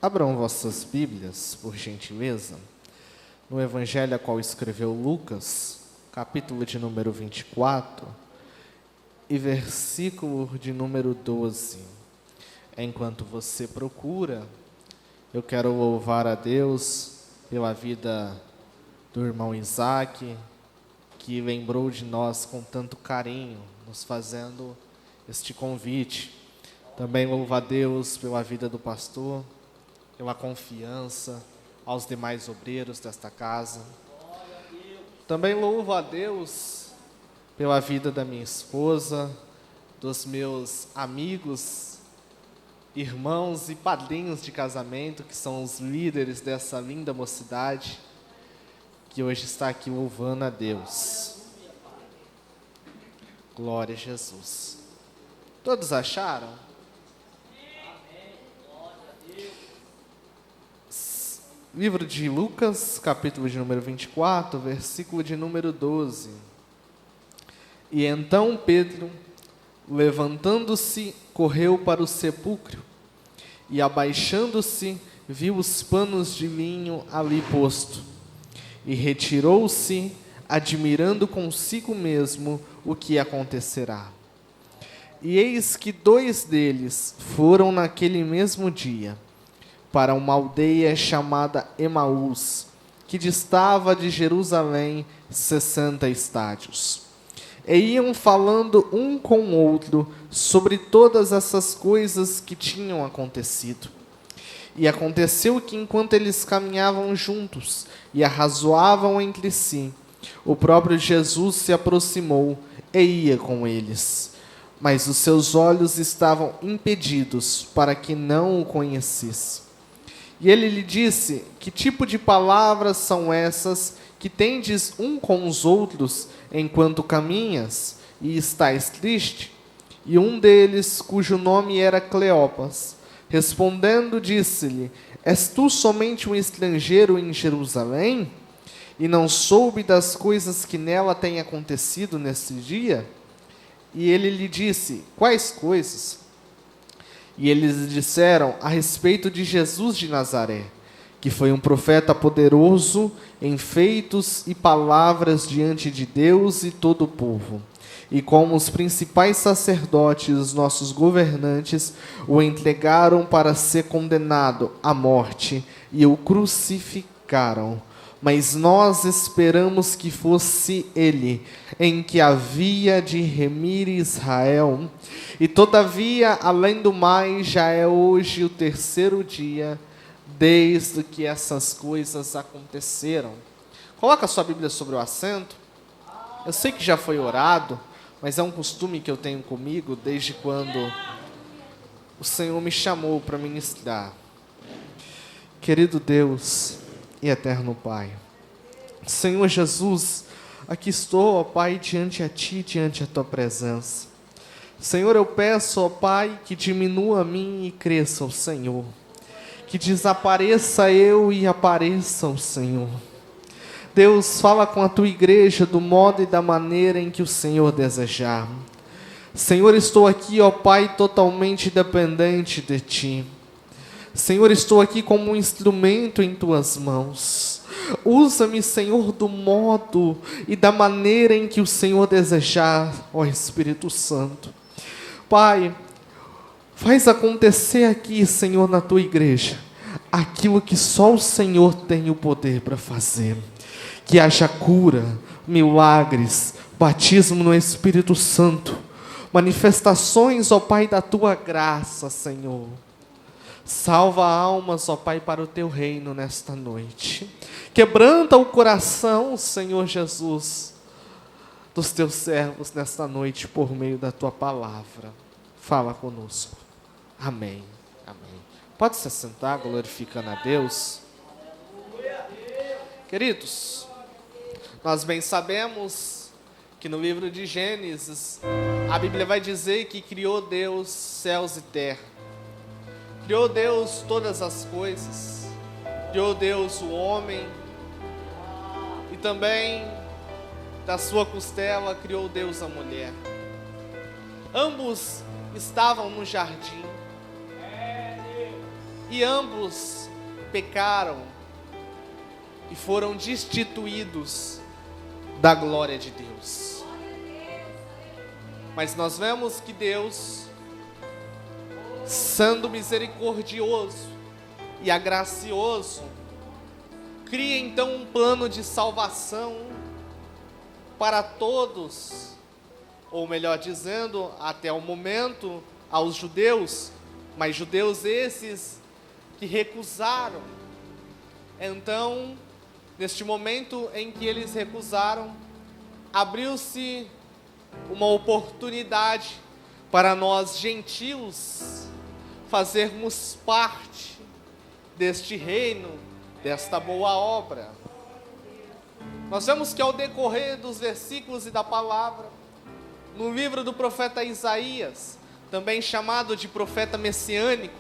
Abram vossas Bíblias, por gentileza, no Evangelho a qual escreveu Lucas, capítulo de número 24 e versículo de número 12. Enquanto você procura, eu quero louvar a Deus pela vida do irmão Isaac, que lembrou de nós com tanto carinho, nos fazendo este convite. Também louvo a Deus pela vida do pastor, pela confiança aos demais obreiros desta casa. Também louvo a Deus pela vida da minha esposa, dos meus amigos, irmãos e padrinhos de casamento, que são os líderes dessa linda mocidade, que hoje está aqui louvando a Deus. Glória a Jesus. Todos acharam? Livro de Lucas, capítulo de número 24, versículo de número 12. E então Pedro, levantando-se, correu para o sepulcro, e abaixando-se, viu os panos de linho ali posto, e retirou-se, admirando consigo mesmo o que acontecerá. E eis que 2 deles foram naquele mesmo dia para uma aldeia chamada Emaús, que distava de Jerusalém 60 estádios. E iam falando um com o outro sobre todas essas coisas que tinham acontecido. E aconteceu que enquanto eles caminhavam juntos e arrazoavam entre si, o próprio Jesus se aproximou e ia com eles. Mas os seus olhos estavam impedidos para que não o conhecesse. E ele lhe disse: que tipo de palavras são essas que tendes um com os outros enquanto caminhas e estáis triste? E um deles, cujo nome era Cleopas, respondendo, disse-lhe: és tu somente um estrangeiro em Jerusalém? E não soube das coisas que nela têm acontecido neste dia? E ele lhe disse: quais coisas? E eles disseram a respeito de Jesus de Nazaré, que foi um profeta poderoso em feitos e palavras diante de Deus e todo o povo. E como os principais sacerdotes, os nossos governantes, o entregaram para ser condenado à morte e o crucificaram. Mas nós esperamos que fosse ele, em que havia de remir Israel. E todavia, além do mais, já é hoje o 3º dia, desde que essas coisas aconteceram. Coloca a sua Bíblia sobre o assento. Eu sei que já foi orado, mas é um costume que eu tenho comigo desde quando o Senhor me chamou para ministrar. Querido Deus e eterno Pai, Senhor Jesus, aqui estou, ó Pai, diante a Ti, diante a Tua presença. Senhor, eu peço, ó Pai, que diminua a mim e cresça o Senhor, que desapareça eu e apareça o Senhor. Deus, fala com a Tua igreja do modo e da maneira em que o Senhor desejar. Senhor, estou aqui, ó Pai, totalmente dependente de Ti. Senhor, estou aqui como um instrumento em Tuas mãos. Usa-me, Senhor, do modo e da maneira em que o Senhor desejar, ó Espírito Santo. Pai, faz acontecer aqui, Senhor, na Tua igreja, aquilo que só o Senhor tem o poder para fazer. Que haja cura, milagres, batismo no Espírito Santo, manifestações, ó Pai, da Tua graça, Senhor. Salva almas, ó Pai, para o Teu reino nesta noite. Quebranta o coração, Senhor Jesus, dos Teus servos nesta noite, por meio da Tua palavra. Fala conosco. Amém. Amém. Pode se assentar, glorificando a Deus. Queridos, nós bem sabemos que no livro de Gênesis, a Bíblia vai dizer que criou Deus céus e terra. Criou Deus todas as coisas, criou Deus o homem, e também da sua costela criou Deus a mulher. Ambos estavam no jardim, e ambos pecaram e foram destituídos da glória de Deus. Mas nós vemos que Deus, sendo misericordioso e agracioso, cria então um plano de salvação para todos, ou melhor dizendo, até o momento, aos judeus, mas judeus esses que recusaram. Então, neste momento em que eles recusaram, abriu-se uma oportunidade para nós gentios fazermos parte deste reino, desta boa obra. Nós vemos que ao decorrer dos versículos e da palavra, no livro do profeta Isaías, também chamado de profeta messiânico,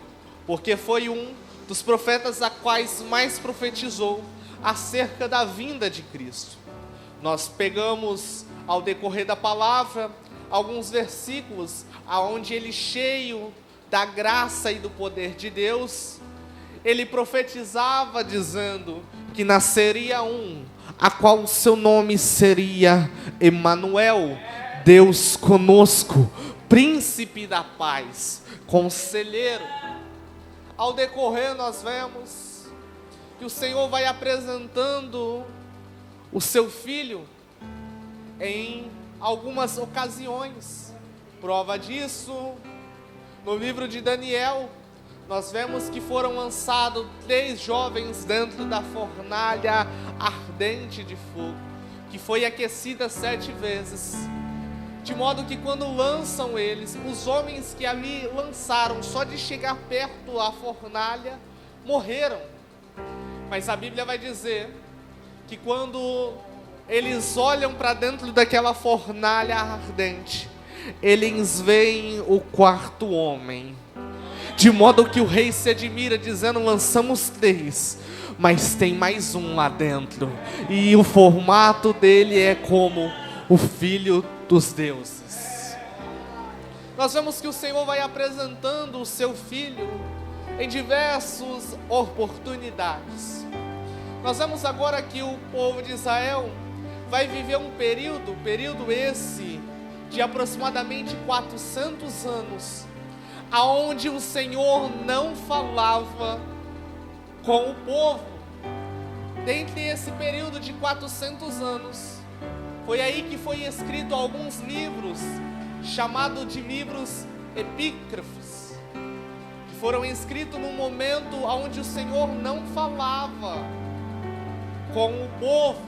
porque foi um dos profetas a quais mais profetizou acerca da vinda de Cristo. Nós pegamos ao decorrer da palavra alguns versículos aonde ele, cheio da graça e do poder de Deus, ele profetizava dizendo que nasceria um, a qual o seu nome seria Emanuel, Deus conosco, príncipe da paz, conselheiro. Ao decorrer nós vemos que o Senhor vai apresentando o seu filho em algumas ocasiões. Prova disso, no livro de Daniel, nós vemos que foram lançados 3 jovens dentro da fornalha ardente de fogo, que foi aquecida 7 vezes. De modo que quando lançam eles, os homens que ali lançaram, só de chegar perto à fornalha, morreram. Mas a Bíblia vai dizer que quando eles olham para dentro daquela fornalha ardente, eles veem o 4º homem. De modo que o rei se admira, dizendo: lançamos 3, mas tem mais um lá dentro. E o formato dele é como o Filho dos deuses. Nós vemos que o Senhor vai apresentando o seu Filho em diversas oportunidades. Nós vemos agora que o povo de Israel vai viver um período esse de aproximadamente 400 anos, aonde o Senhor não falava com o povo. Dentre esse período de 400 anos, foi aí que foi escrito alguns livros, chamados de livros epígrafos, que foram escritos num momento onde o Senhor não falava com o povo.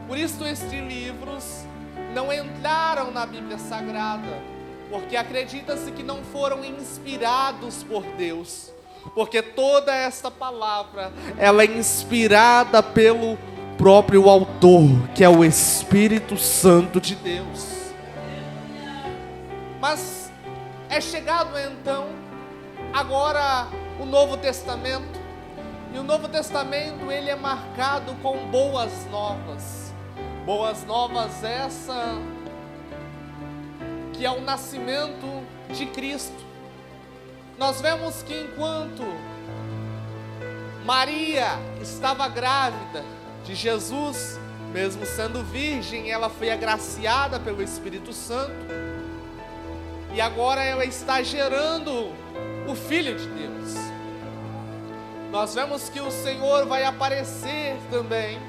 Por isso estes livros não entraram na Bíblia Sagrada, porque acredita-se que não foram inspirados por Deus, porque toda esta palavra, ela é inspirada pelo próprio autor, que é o Espírito Santo de Deus. Mas é chegado então agora o Novo Testamento, e o Novo Testamento ele é marcado com boas novas. Boas novas essa que é o nascimento de Cristo. Nós vemos que enquanto Maria estava grávida de Jesus, mesmo sendo virgem, ela foi agraciada pelo Espírito Santo, e agora ela está gerando o Filho de Deus. Nós vemos que o Senhor vai aparecer também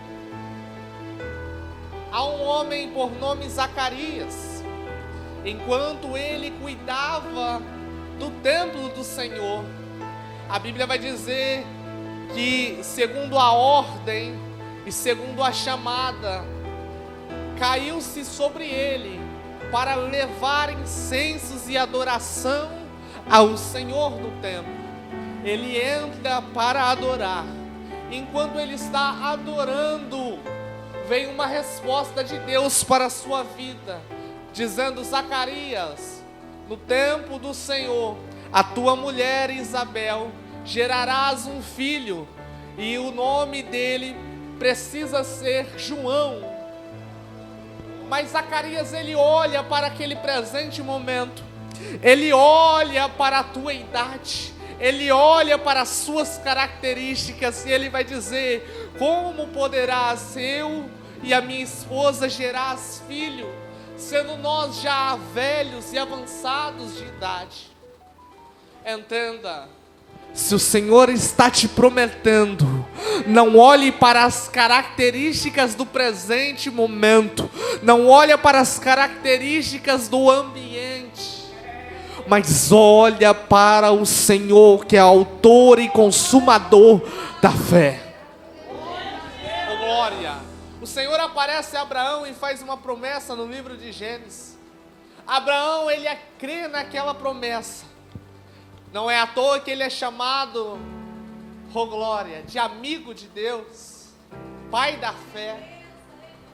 a um homem por nome Zacarias, enquanto ele cuidava do templo do Senhor. A Bíblia vai dizer que, segundo a ordem e segundo a chamada, caiu-se sobre ele para levar incensos e adoração ao Senhor no templo. Ele entra para adorar. Enquanto ele está adorando, vem uma resposta de Deus para a sua vida, dizendo: Zacarias, no tempo do Senhor, a tua mulher Isabel, gerarás um filho, e o nome dele precisa ser João. Mas Zacarias, ele olha para aquele presente momento, ele olha para a tua idade, ele olha para as suas características e ele vai dizer: como poderás eu e a minha esposa gerar filho, sendo nós já velhos e avançados de idade? Entenda, se o Senhor está te prometendo, não olhe para as características do presente momento, não olhe para as características do ambiente, mas olha para o Senhor, que é autor e consumador da fé. Oh, glória! O Senhor aparece a Abraão e faz uma promessa no livro de Gênesis. Abraão, ele crê naquela promessa. Não é à toa que ele é chamado, oh glória, de amigo de Deus, pai da fé.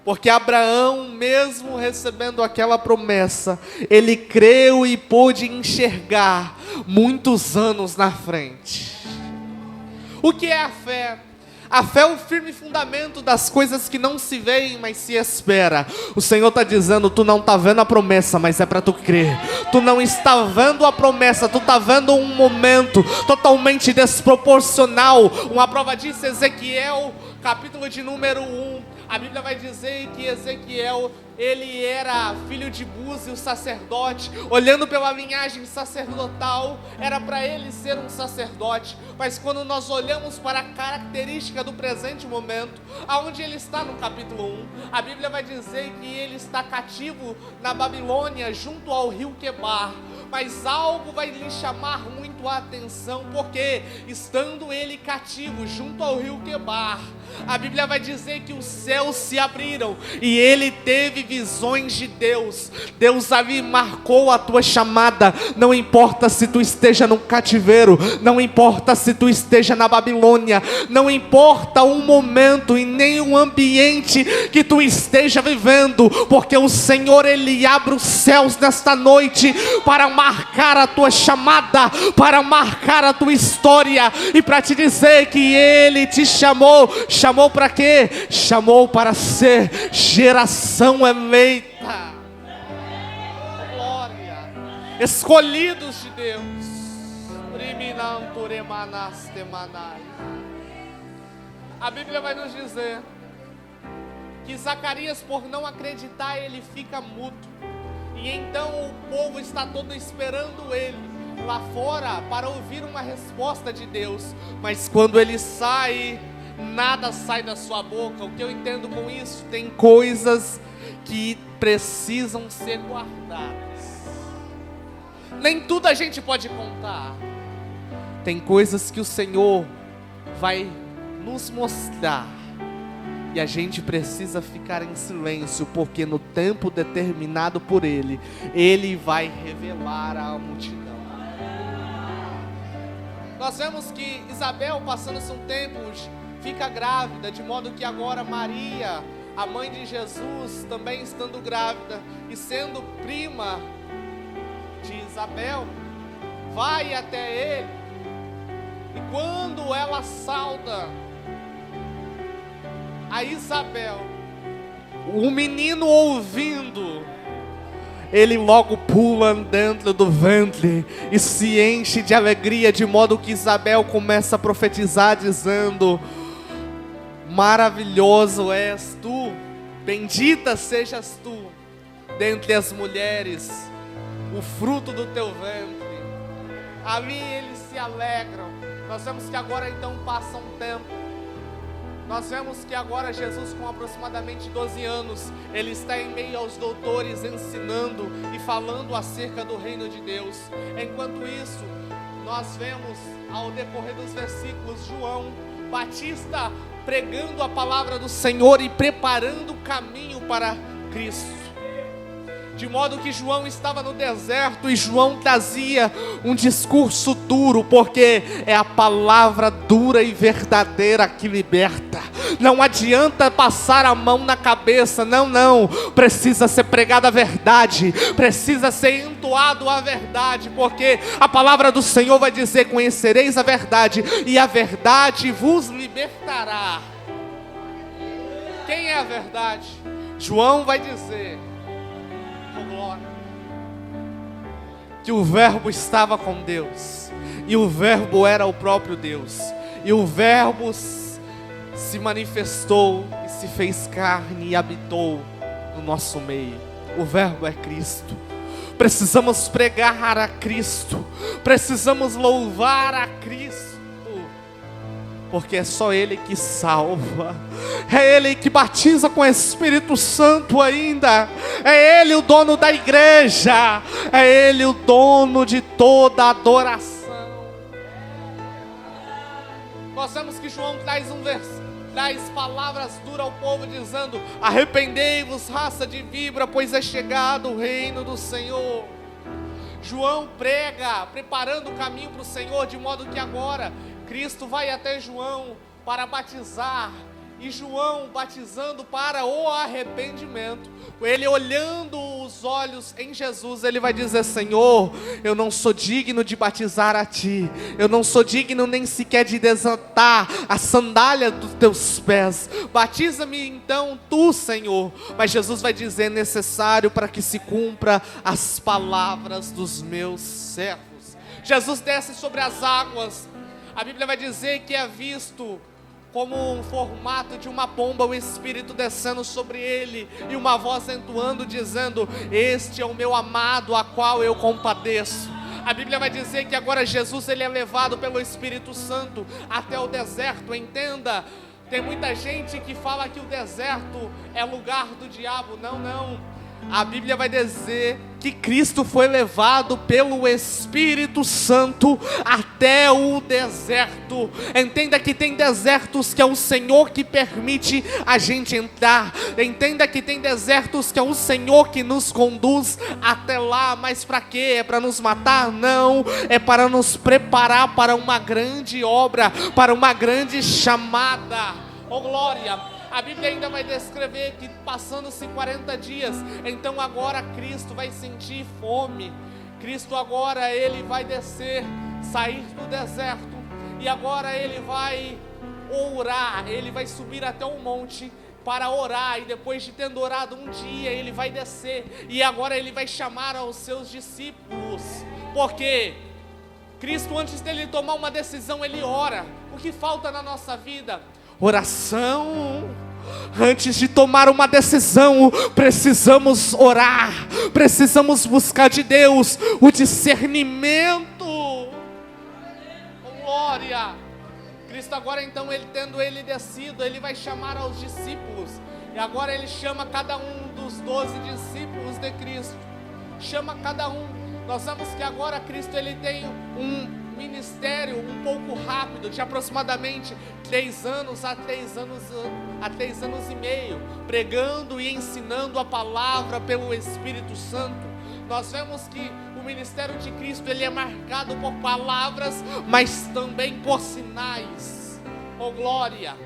Porque Abraão, mesmo recebendo aquela promessa, ele creu e pôde enxergar muitos anos na frente. O que é a fé? A fé é o firme fundamento das coisas que não se veem, mas se espera. O Senhor está dizendo: tu não está vendo a promessa, mas é para tu crer. Tu não está vendo a promessa, tu está vendo um momento totalmente desproporcional. Uma prova disso, Ezequiel, capítulo de número 1. A Bíblia vai dizer que Ezequiel, ele era filho de Buzi, o sacerdote. Olhando pela linhagem sacerdotal, era para ele ser um sacerdote. Mas quando nós olhamos para a característica do presente momento, aonde ele está no capítulo 1, a Bíblia vai dizer que ele está cativo na Babilônia, junto ao rio Quebar. Mas algo vai lhe chamar muito a atenção, porque estando ele cativo junto ao rio Quebar, a Bíblia vai dizer que os céus se abriram e ele teve visões de Deus. Deus ali marcou a tua chamada. Não importa se tu esteja no cativeiro, não importa se tu esteja na Babilônia, não importa o momento e nem o ambiente que tu esteja vivendo, porque o Senhor, ele abre os céus nesta noite para marcar a tua chamada, para marcar a tua história e para te dizer que ele te chamou. Chamou para quê? Chamou para ser geração eleita. Glória. Escolhidos de Deus. A Bíblia vai nos dizer que Zacarias, por não acreditar, ele fica mudo. E então o povo está todo esperando ele lá fora para ouvir uma resposta de Deus. Mas quando ele sai, nada sai da sua boca. O que eu entendo com isso? Tem coisas que precisam ser guardadas. Nem tudo a gente pode contar. Tem coisas que o Senhor vai nos mostrar e a gente precisa ficar em silêncio, porque no tempo determinado por Ele, Ele vai revelar à multidão. Nós vemos que Isabel, passando-se um tempo, fica grávida, de modo que agora Maria, a mãe de Jesus, também estando grávida e sendo prima de Isabel, vai até ele. E quando ela sauda a Isabel, o menino ouvindo, ele logo pula dentro do ventre e se enche de alegria, de modo que Isabel começa a profetizar dizendo: maravilhoso és tu, bendita sejas tu dentre as mulheres, o fruto do teu ventre. Ali eles se alegram. Nós vemos que agora então passa um tempo. Nós vemos que agora Jesus, com aproximadamente 12 anos, ele está em meio aos doutores ensinando e falando acerca do reino de Deus. Enquanto isso, nós vemos ao decorrer dos versículos João Batista pregando a palavra do Senhor e preparando o caminho para Cristo. De modo que João estava no deserto e João trazia um discurso duro, porque é a palavra dura e verdadeira que liberta. Não adianta passar a mão na cabeça, não, precisa ser pregada a verdade, precisa ser entoado a verdade, porque a palavra do Senhor vai dizer: conhecereis a verdade e a verdade vos libertará. Quem é a verdade? João vai dizer que o verbo estava com Deus e o Verbo era o próprio Deus, e o Verbo se manifestou e se fez carne e habitou no nosso meio. O Verbo é Cristo. Precisamos pregar a Cristo, precisamos louvar a Cristo, porque é só Ele que salva, é Ele que batiza com o Espírito Santo ainda, é Ele o dono da igreja, é Ele o dono de toda a adoração. Nós vemos que João traz palavras duras ao povo dizendo: arrependei-vos, raça de víbora, pois é chegado o reino do Senhor. João prega, preparando o caminho para o Senhor, de modo que agora Cristo vai até João para batizar, e João batizando para o arrependimento. Ele olhando os olhos em Jesus, ele vai dizer: Senhor, eu não sou digno de batizar a Ti, eu não sou digno nem sequer de desatar a sandália dos Teus pés, batiza-me então Tu, Senhor. Mas Jesus vai dizer: é necessário para que se cumpra as palavras dos meus servos. Jesus desce sobre as águas. A Bíblia vai dizer que é visto como um formato de uma pomba, o Espírito descendo sobre ele, e uma voz entoando dizendo: este é o meu amado, a qual eu compadeço. A Bíblia vai dizer que agora Jesus ele é levado pelo Espírito Santo até o deserto. Entenda, tem muita gente que fala que o deserto é lugar do diabo. Não, não. A Bíblia vai dizer que Cristo foi levado pelo Espírito Santo até o deserto. Entenda que tem desertos que é o Senhor que permite a gente entrar. Entenda que tem desertos que é o Senhor que nos conduz até lá. Mas para quê? É para nos matar? Não. É para nos preparar para uma grande obra, para uma grande chamada. Oh glória! A Bíblia ainda vai descrever que passando-se 40 dias, então agora Cristo vai sentir fome. Cristo agora ele vai descer, sair do deserto, e agora ele vai orar, ele vai subir até um monte para orar, e depois de tendo orado um dia, ele vai descer, e agora ele vai chamar aos seus discípulos. Porque Cristo, antes dele tomar uma decisão, ele ora. O que falta na nossa vida? Oração. Antes de tomar uma decisão, precisamos orar, precisamos buscar de Deus o discernimento. Glória! Cristo agora então, tendo ele descido, ele vai chamar aos discípulos, e agora ele chama cada um dos 12 discípulos de Cristo, chama cada um. Nós vemos que agora Cristo ele tem um ministério um pouco rápido, de aproximadamente 3 anos a 3 anos e meio, pregando e ensinando a palavra pelo Espírito Santo. Nós vemos que o ministério de Cristo ele é marcado por palavras, mas também por sinais. Oh glória!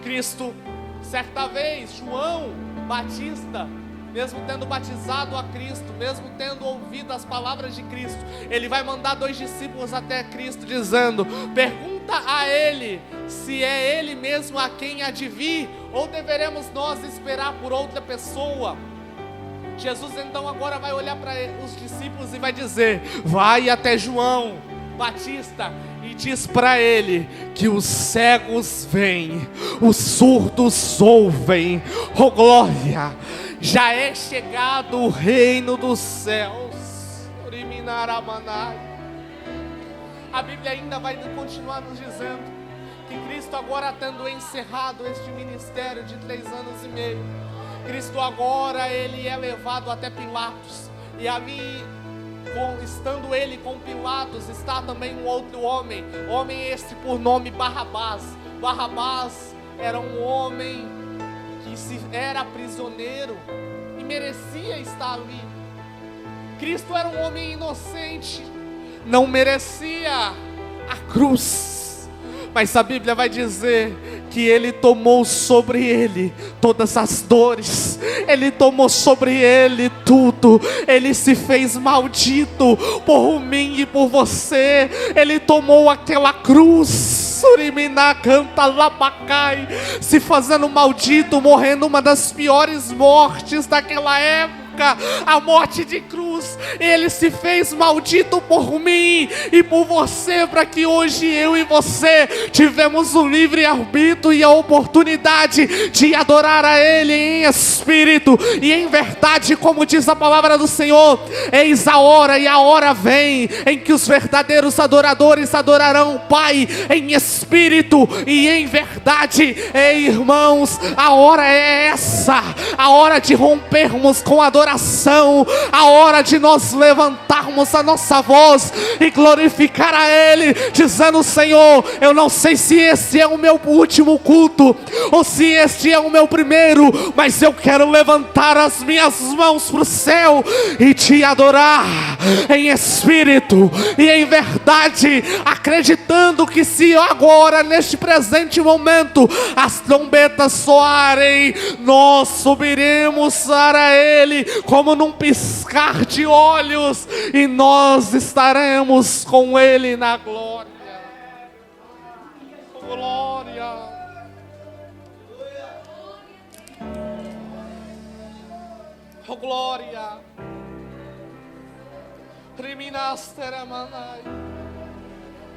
Cristo, certa vez, João Batista, mesmo tendo batizado a Cristo, mesmo tendo ouvido as palavras de Cristo, ele vai mandar 2 discípulos até Cristo dizendo: pergunta a ele se é ele mesmo a quem há de vir, ou deveremos nós esperar por outra pessoa. Jesus então agora vai olhar para os discípulos e vai dizer: vai até João Batista e diz para ele que os cegos veem, os surdos ouvem. Oh glória! Já é chegado o reino dos céus. A Bíblia ainda vai continuar nos dizendo que Cristo agora, tendo encerrado este ministério de 3 anos e meio, Cristo agora ele é levado até Pilatos, e ali, estando ele com Pilatos, está também um outro homem este por nome Barrabás. Barrabás era um homem que era prisioneiro e merecia estar ali. Cristo era um homem inocente, não merecia a cruz, mas a Bíblia vai dizer que ele tomou sobre ele todas as dores, ele tomou sobre ele tudo, ele se fez maldito por mim e por você, ele tomou aquela cruz, se fazendo maldito, morrendo uma das piores mortes daquela época. época, a morte de cruz, Ele se fez maldito por mim e por você, para que hoje eu e você tivemos o livre arbítrio e a oportunidade de adorar a Ele em espírito e em verdade, como diz a palavra do Senhor. Eis a hora, e a hora vem, em que os verdadeiros adoradores adorarão o Pai em espírito e em verdade. Ei, irmãos, a hora é essa, a hora de rompermos com adoração, a hora de nós levantarmos a nossa voz e glorificar a Ele, dizendo: Senhor, eu não sei se esse é o meu último culto, ou se este é o meu primeiro, mas eu quero levantar as minhas mãos para o céu e te adorar em espírito e em verdade, acreditando que se agora, neste presente momento, as trombetas soarem, nós subiremos para Ele como num piscar de olhos, e nós estaremos com Ele na glória. Glória. Oh, glória.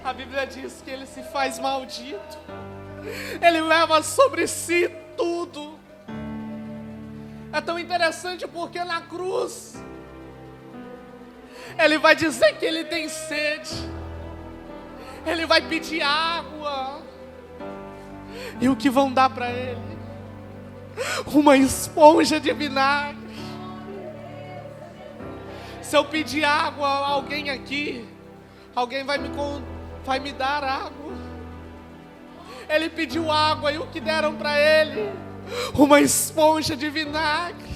A Bíblia diz que Ele se faz maldito, Ele leva sobre si tudo. É tão interessante porque na cruz Ele vai dizer que Ele tem sede, Ele vai pedir água, e o que vão dar para Ele? Uma esponja de vinagre. Se eu pedir água a alguém aqui, alguém vai me dar água. Ele pediu água, e o que deram para Ele? Uma esponja de vinagre.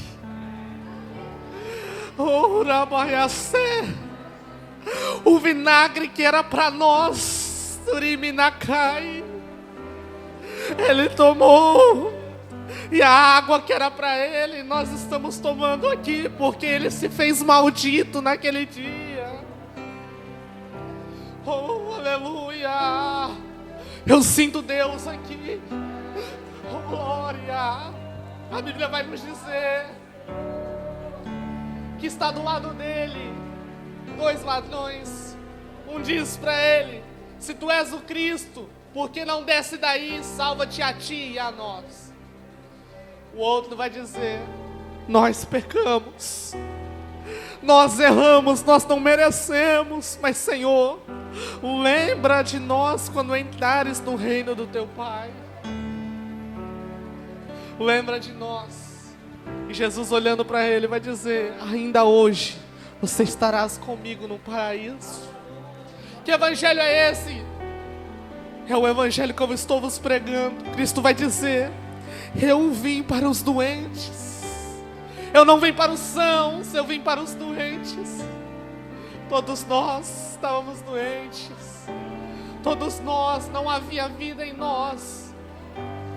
Oh, Rabaiacê, o vinagre que era para nós, Turiminacai, Ele tomou. E a água que era para Ele, nós estamos tomando aqui, porque Ele se fez maldito naquele dia. Oh, aleluia. Eu sinto Deus aqui. Oh, glória. A Bíblia vai nos dizer que está do lado dele dois ladrões. Um diz para ele: se tu és o Cristo, por que não desce daí e salva-te a ti e a nós? O outro vai dizer: nós pecamos, nós erramos, nós não merecemos, mas Senhor, lembra de nós quando entrares no reino do teu Pai. Lembra de nós. E Jesus, olhando para ele, vai dizer: ainda hoje você estarás comigo no paraíso. Que evangelho é esse? É o evangelho que eu estou vos pregando. Cristo vai dizer: eu vim para os doentes, eu não vim para os sãos, eu vim para os doentes. Todos nós estávamos doentes, todos nós, não havia vida em nós.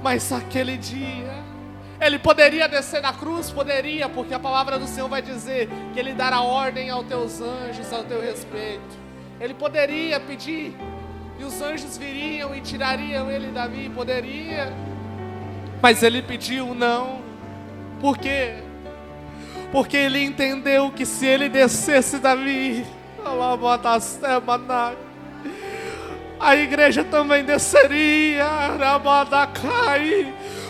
Mas aquele dia Ele poderia descer na cruz, poderia, porque a palavra do Senhor vai dizer que Ele dará ordem aos teus anjos ao teu respeito. Ele poderia pedir, e os anjos viriam e tirariam Ele dali, poderia. Mas Ele pediu não. Por quê? Porque Ele entendeu que se Ele descesse dali, a igreja também desceria.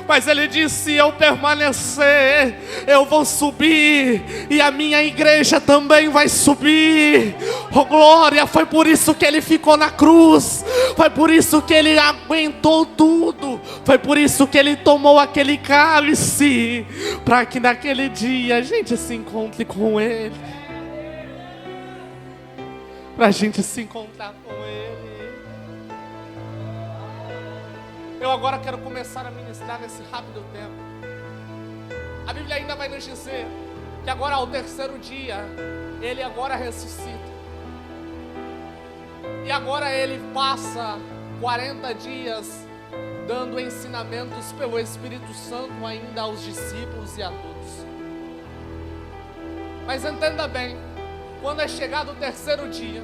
Mas Ele disse: se eu permanecer, eu vou subir, e a minha igreja também vai subir. Oh, glória. Foi por isso que Ele ficou na cruz, foi por isso que Ele aguentou tudo, foi por isso que Ele tomou aquele cálice, para que naquele dia a gente se encontre com Ele, para a gente se encontrar com Ele. Eu agora quero começar a ministrar nesse rápido tempo. A Bíblia ainda vai nos dizer que agora, ao terceiro dia, Ele agora ressuscita. E agora Ele passa 40 dias dando ensinamentos pelo Espírito Santo ainda aos discípulos e a todos. Mas entenda bem, quando é chegado o terceiro dia,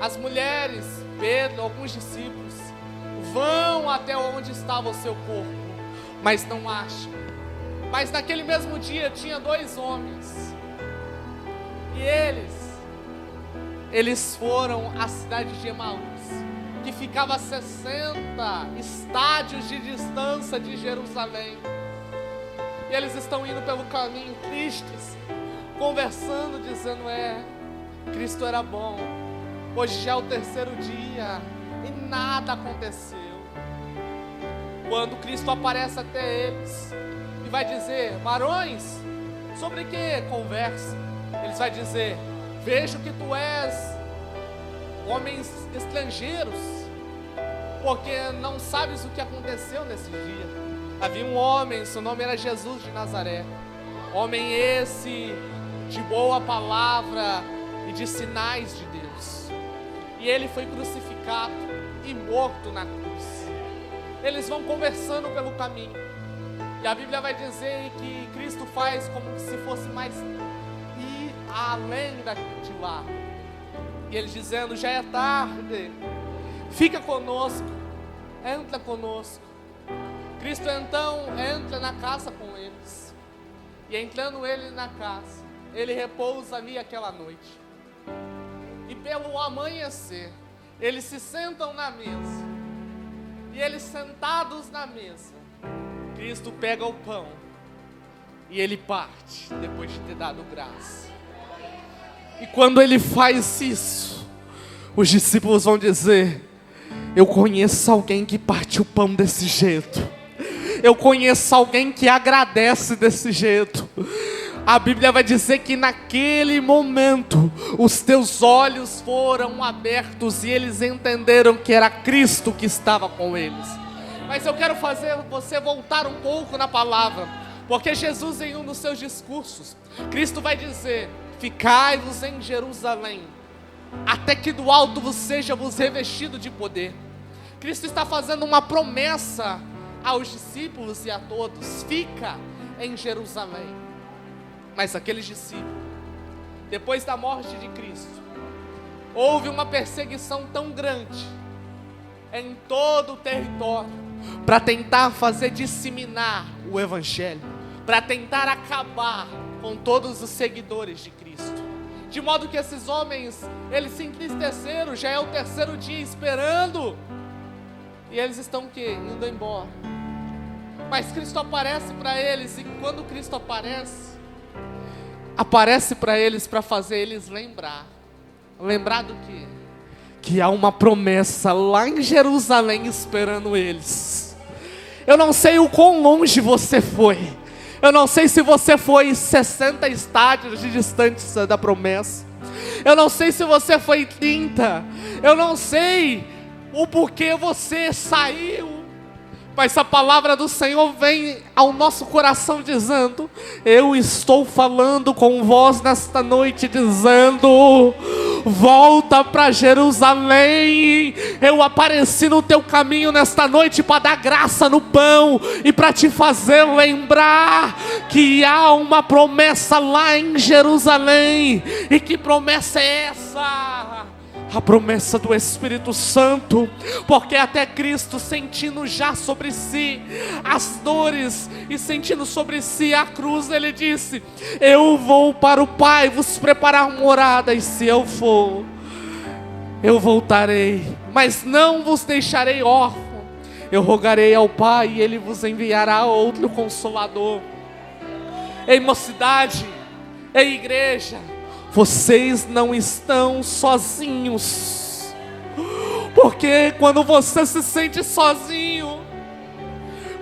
as mulheres, Pedro, alguns discípulos, vão até onde estava o seu corpo, mas não acham. Mas naquele mesmo dia tinha 2 homens. E eles foram à cidade de Emaús, que ficava a 60 estádios de distância de Jerusalém. E eles estão indo pelo caminho tristes, conversando, dizendo: Cristo era bom, hoje já é o 3º dia e nada aconteceu. Quando Cristo aparece até eles e vai dizer: varões, sobre que conversa? Eles vai dizer: vejo que tu és homens estrangeiros, porque não sabes o que aconteceu nesse dia. Havia um homem, seu nome era Jesus de Nazaré, homem esse de boa palavra e de sinais de Deus, e ele foi crucificado e morto na cruz. Eles vão conversando pelo caminho, e a Bíblia vai dizer que Cristo faz como se fosse mais ir além de lá, e eles dizendo: já é tarde, fica conosco, entra conosco. Cristo então entra na casa com eles, e entrando ele na casa, ele repousa ali aquela noite, e pelo amanhecer, eles se sentam na mesa, e eles sentados na mesa, Cristo pega o pão, e ele parte, depois de ter dado graça. E quando ele faz isso, os discípulos vão dizer: eu conheço alguém que parte o pão desse jeito, eu conheço alguém que agradece desse jeito. A Bíblia vai dizer que naquele momento os teus olhos foram abertos e eles entenderam que era Cristo que estava com eles. Mas eu quero fazer você voltar um pouco na palavra, porque Jesus, em um dos seus discursos, Cristo vai dizer: ficai-vos em Jerusalém, até que do alto vos seja vos revestido de poder. Cristo está fazendo uma promessa aos discípulos e a todos: fica em Jerusalém. Mas aqueles discípulos, depois da morte de Cristo, houve uma perseguição tão grande em todo o território, para tentar fazer disseminar o Evangelho, para tentar acabar com todos os seguidores de Cristo, de modo que esses homens, eles se entristeceram. Já é o 3º dia esperando, e eles estão o quê? Indo embora. Mas Cristo aparece para eles, e quando Cristo aparece para eles para fazer eles lembrar do quê? Que há uma promessa lá em Jerusalém esperando eles. Eu não sei o quão longe você foi, eu não sei se você foi 60 estádios de distância da promessa, eu não sei se você foi 30, eu não sei o porquê você saiu, mas a palavra do Senhor vem ao nosso coração dizendo: eu estou falando com vós nesta noite, dizendo: volta para Jerusalém. Eu apareci no teu caminho nesta noite para dar graça no pão e para te fazer lembrar que há uma promessa lá em Jerusalém. E que promessa é essa? A promessa do Espírito Santo, porque até Cristo, sentindo já sobre si as dores e sentindo sobre si a cruz, ele disse: eu vou para o Pai vos preparar morada, e se eu for, eu voltarei, mas não vos deixarei órfão. Eu rogarei ao Pai e Ele vos enviará outro Consolador. Ei, mocidade, ei, igreja, vocês não estão sozinhos, porque quando você se sente sozinho,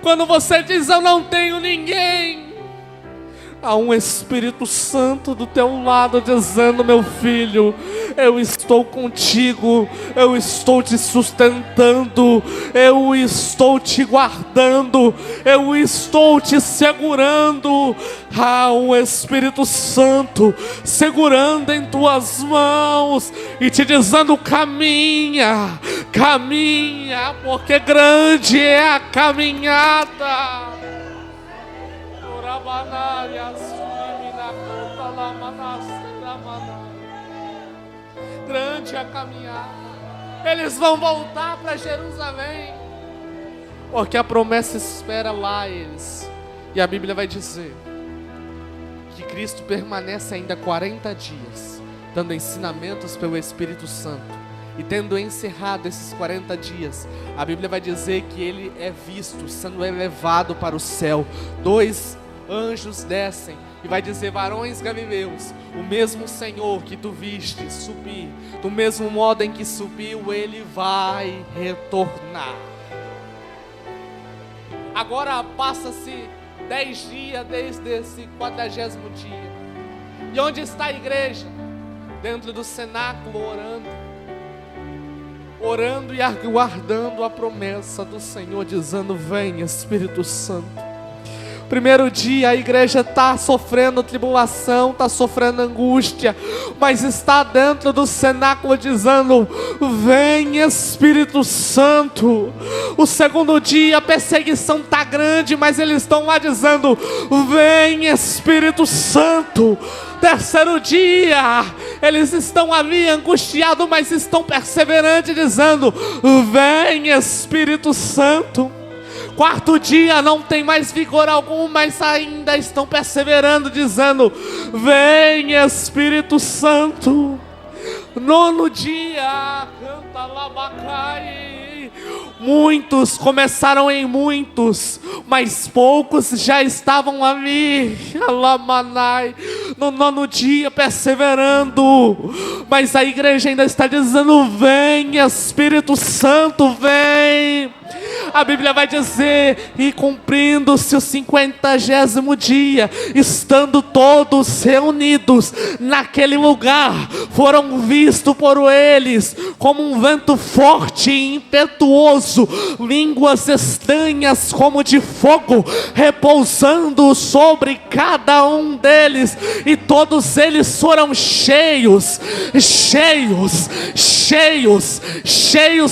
quando você diz: eu não tenho ninguém, há um Espírito Santo do teu lado dizendo: meu filho, eu estou contigo, eu estou te sustentando, eu estou te guardando, eu estou te segurando. Há um Espírito Santo segurando em tuas mãos e te dizendo: caminha, caminha, porque grande é a caminhada. Grande a caminhada. Eles vão voltar para Jerusalém, porque a promessa espera lá eles. E a Bíblia vai dizer que Cristo permanece ainda 40 dias, dando ensinamentos pelo Espírito Santo. E tendo encerrado esses 40 dias, a Bíblia vai dizer que ele é visto, sendo elevado para o céu. 2 anjos descem e vai dizer: varões galileus, o mesmo Senhor que tu viste subir, do mesmo modo em que subiu, ele vai retornar. Agora passa-se 10 dias desde esse 40º dia. E onde está a igreja? Dentro do cenáculo, orando e aguardando a promessa do Senhor, dizendo: vem Espírito Santo. Primeiro dia a igreja está sofrendo tribulação, está sofrendo angústia, mas está dentro do cenáculo dizendo: vem Espírito Santo. O segundo dia a perseguição está grande, mas eles estão lá dizendo: vem Espírito Santo. Terceiro dia, eles estão ali angustiados, mas estão perseverantes, dizendo: vem Espírito Santo. Quarto dia, não tem mais vigor algum, mas ainda estão perseverando, dizendo: vem Espírito Santo. Nono dia, canta labacai. Muitos começaram em muitos, mas poucos já estavam ali. Alamanai. No nono dia, perseverando, mas a igreja ainda está dizendo: vem Espírito Santo, vem. A Bíblia vai dizer: e cumprindo-se o 50º dia, estando todos reunidos naquele lugar, foram vistos por eles como um vento forte e impetuoso, línguas estranhas como de fogo, repousando sobre cada um deles, e todos eles foram cheios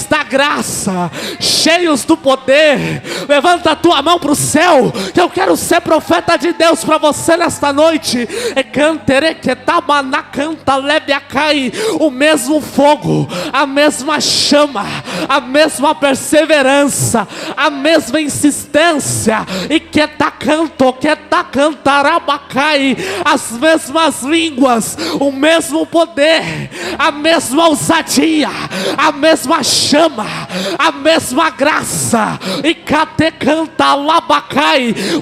da graça, cheios do poder. Levanta a tua mão para o céu, que eu quero ser profeta de Deus para você nesta noite. O mesmo fogo, a mesma chama, a mesma perseverança, a mesma insistência, e as mesmas línguas, o mesmo poder, a mesma ousadia, a mesma chama, a mesma graça, e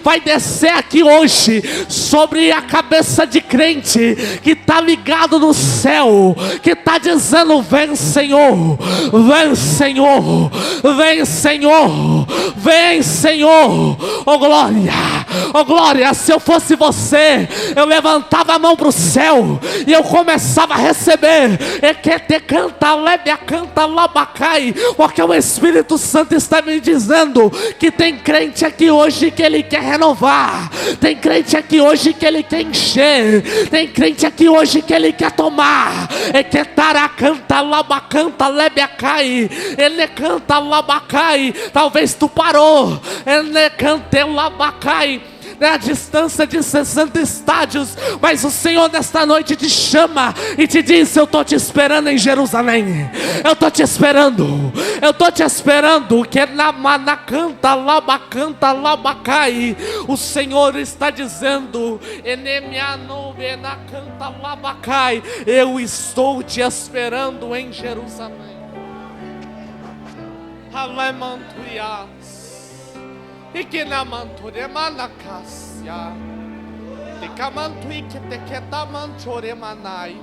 vai descer aqui hoje sobre a cabeça de crente que está ligado no céu, que está dizendo: vem Senhor, vem Senhor, vem Senhor, vem Senhor. Oh glória, se eu fosse você, eu levantava a mão para o céu e eu começava a receber, porque o Espírito Santo está me dizendo que tem crente aqui hoje que ele quer renovar, tem crente aqui hoje que ele quer encher, tem crente aqui hoje que ele quer tomar. Ele canta labacai. Talvez tu parou, ele canta labacai na distância de 60 estádios, mas o Senhor nesta noite te chama e te diz: eu estou te esperando em Jerusalém, eu estou te esperando, que na manacanta labacai. O Senhor está dizendo: eu estou te esperando em Jerusalém. Alemantuias. E que na manture manacassia, e camantui que te queda mantore manai.